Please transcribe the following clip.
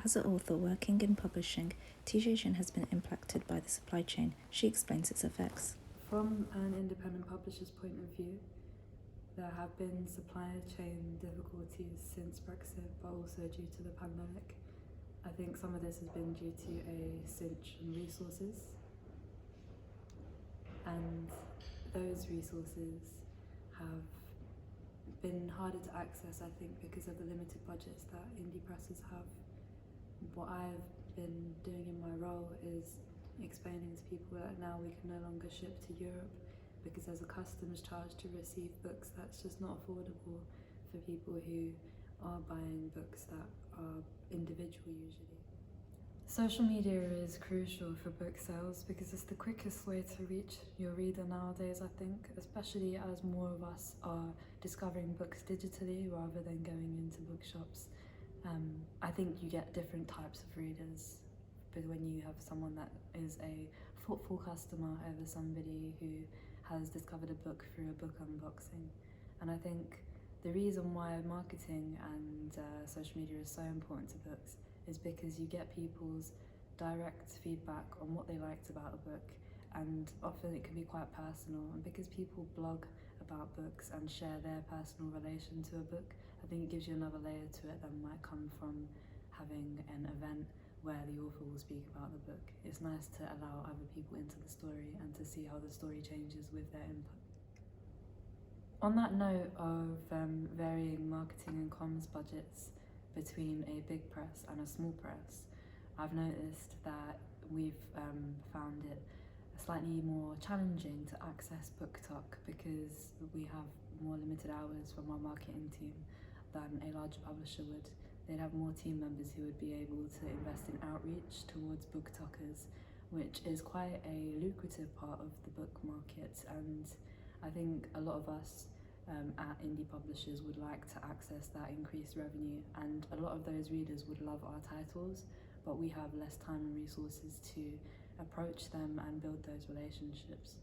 As an author working in publishing, Tijejan has been impacted by the supply chain. She explains its effects. From an independent publisher's point of view, there have been supply chain difficulties since Brexit, but also due to the pandemic. I think some of this has been due to a cinch in resources, and those resources have been harder to access, I think, because of the limited budgets that indie presses have. What I've been doing in my role is explaining to people that now we can no longer ship to Europe because there's a customs charge to receive books that's just not affordable for people who are buying books that are individual usually. Social media is crucial for book sales because it's the quickest way to reach your reader nowadays, I think, especially as more of us are discovering books digitally rather than going into bookshops. I think you get different types of readers, but when you have someone that is a thoughtful customer over somebody who has discovered a book through a book unboxing. And I think the reason why marketing and social media is so important to books is because you get people's direct feedback on what they liked about a book, and often it can be quite personal, and because people blog about books and share their personal relation to a book, I think it gives you another layer to it that might come from having an event where the author will speak about the book. It's nice to allow other people into the story and to see how the story changes with their input. On that note of varying marketing and comms budgets between a big press and a small press, I've noticed that we've found it slightly more challenging to access BookTok because we have more limited hours from our marketing team than a larger publisher would. They'd have more team members who would be able to invest in outreach towards BookTokers, which is quite a lucrative part of the book market, and I think a lot of us at indie publishers would like to access that increased revenue, and a lot of those readers would love our titles, but we have less time and resources to approach them and build those relationships.